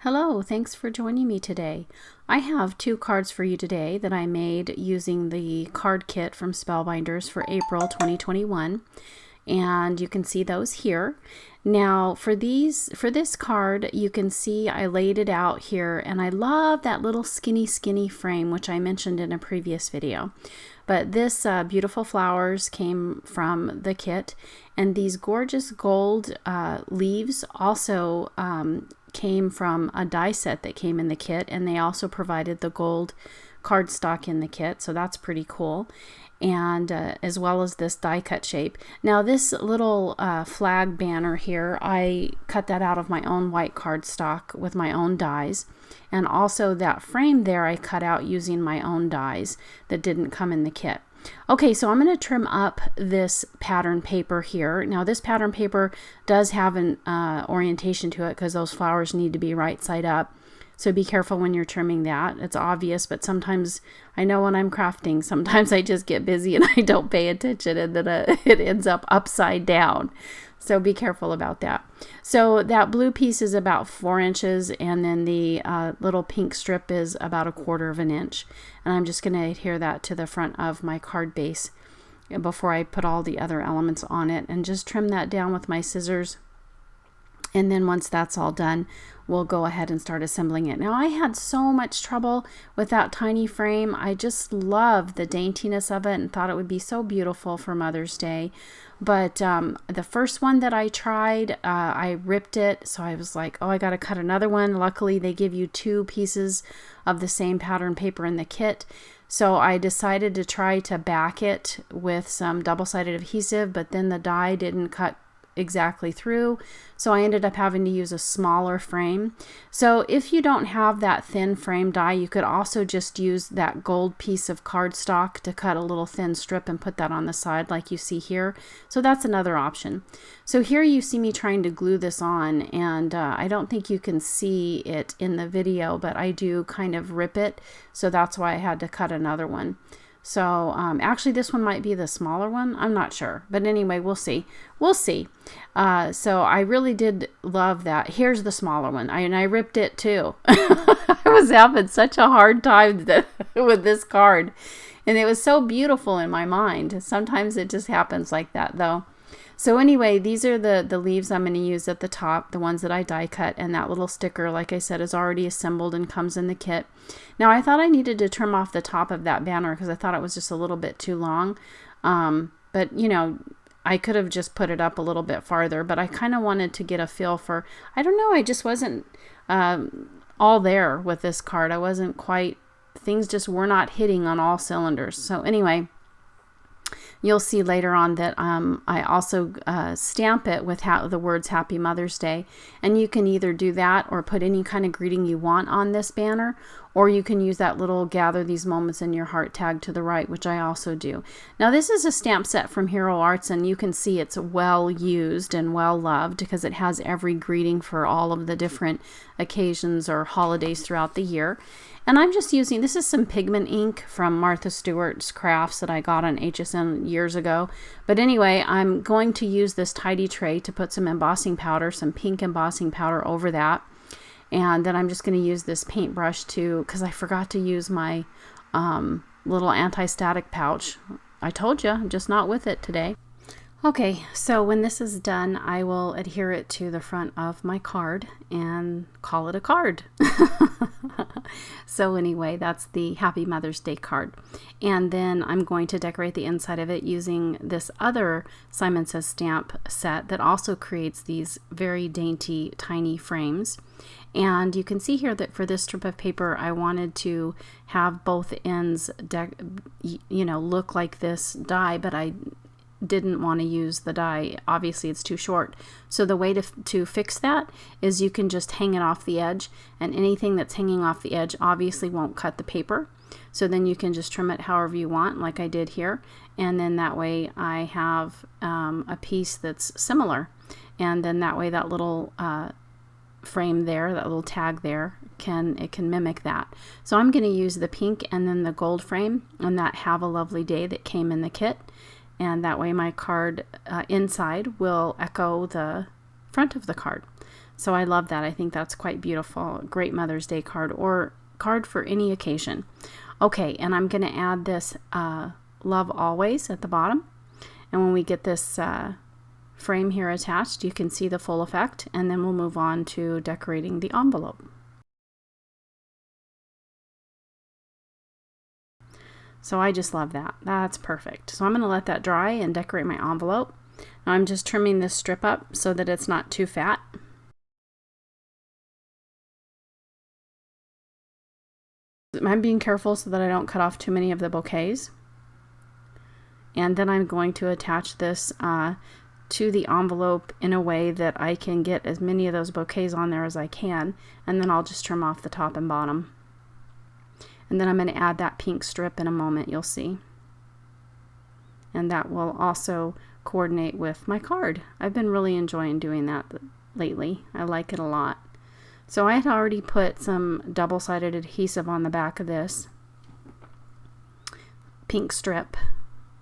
Hello, thanks for joining me today. I have two cards for you today that I made using the card kit from Spellbinders for April 2021, and you can see those here. Now for this card, you can see I laid it out here, and I love that little skinny frame, which I mentioned in a previous video. But this beautiful flowers came from the kit, and these gorgeous gold leaves also came from a die set that came in the kit, and they also provided the gold cardstock in the kit, so that's pretty cool. And as well as this die cut shape. Now this little flag banner here, I cut that out of my own white cardstock with my own dies, and also that frame there I cut out using my own dies that didn't come in the kit. Okay, so I'm going to trim up this pattern paper here. Now this pattern paper does have an orientation to it because those flowers need to be right side up. So be careful when you're trimming that. It's obvious, but sometimes I know when I'm crafting, sometimes I just get busy and I don't pay attention, and then it ends up upside down. So be careful about that. So that blue piece is about 4 inches, and then the little pink strip is about 1/4 of an inch. And I'm just going to adhere that to the front of my card base before I put all the other elements on it, and just trim that down with my scissors. And then once that's all done, we'll go ahead and start assembling it. Now I had so much trouble with that tiny frame. I just loved the daintiness of it and thought it would be so beautiful for Mother's Day. But the first one that I tried, I ripped it. So I was like, oh, I got to cut another one. Luckily, they give you 2 pieces of the same pattern paper in the kit. So I decided to try to back it with some double-sided adhesive, but then the die didn't cut exactly through, so I ended up having to use a smaller frame. So if you don't have that thin frame die, you could also just use that gold piece of cardstock to cut a little thin strip and put that on the side like you see here. So that's another option. So here you see me trying to glue this on, and I don't think you can see it in the video, but I do kind of rip it, so that's why I had to cut another one. So actually this one might be the smaller one. I'm not sure. But anyway, we'll see. We'll see. So I really did love that. Here's the smaller one. And I ripped it too. I was having such a hard time with this card. And it was so beautiful in my mind. Sometimes it just happens like that though. So anyway, these are the leaves I'm going to use at the top, the ones that I die cut, and that little sticker, like I said, is already assembled and comes in the kit. Now I thought I needed to trim off the top of that banner because I thought it was just a little bit too long. But you know, I could have just put it up a little bit farther, but I kind of wanted to get a feel for, I don't know, I just wasn't all there with this card. I wasn't quite, things just were not hitting on all cylinders. So anyway, you'll see later on that I also stamp it with the words Happy Mother's Day. And you can either do that or put any kind of greeting you want on this banner, or you can use that little Gather These Moments in Your Heart tag to the right, which I also do. Now this is a stamp set from Hero Arts, and you can see it's well used and well loved because it has every greeting for all of the different occasions or holidays throughout the year. And I'm just using, this is some pigment ink from Martha Stewart's Crafts that I got on HSN years ago. But anyway, I'm going to use this tidy tray to put some embossing powder, some pink embossing powder over that. And then I'm just going to use this paintbrush because I forgot to use my little anti-static pouch. I told you, I'm just not with it today. Okay, so when this is done, I will adhere it to the front of my card and call it a card. So anyway, that's the Happy Mother's Day card. And then I'm going to decorate the inside of it using this other Simon Says stamp set that also creates these very dainty, tiny frames. And you can see here that for this strip of paper, I wanted to have both ends, look like this die, but I didn't want to use the die. Obviously it's too short. So the way to fix that is you can just hang it off the edge, and anything that's hanging off the edge obviously won't cut the paper. So then you can just trim it however you want, like I did here, and then that way I have a piece that's similar, and then that way that little frame there, that little tag there, can mimic that. So I'm going to use the pink and then the gold frame and that Have a Lovely Day that came in the kit. And that way my card inside will echo the front of the card. So I love that. I think that's quite beautiful. Great Mother's Day card or card for any occasion. Okay, and I'm going to add this Love Always at the bottom. And when we get this frame here attached, you can see the full effect, and then we'll move on to decorating the envelope. So I just love that. That's perfect. So I'm going to let that dry and decorate my envelope. Now I'm just trimming this strip up so that it's not too fat. I'm being careful so that I don't cut off too many of the bouquets. And then I'm going to attach this to the envelope in a way that I can get as many of those bouquets on there as I can, and then I'll just trim off the top and bottom. And then I'm going to add that pink strip in a moment, you'll see. And that will also coordinate with my card. I've been really enjoying doing that lately. I like it a lot. So I had already put some double-sided adhesive on the back of this pink strip.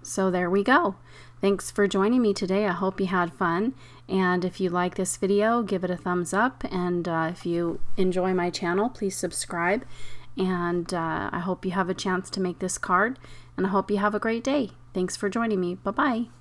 So there we go. Thanks for joining me today. I hope you had fun. And if you like this video, give it a thumbs up. And if you enjoy my channel, please subscribe. And I hope you have a chance to make this card. And I hope you have a great day. Thanks for joining me. Bye-bye.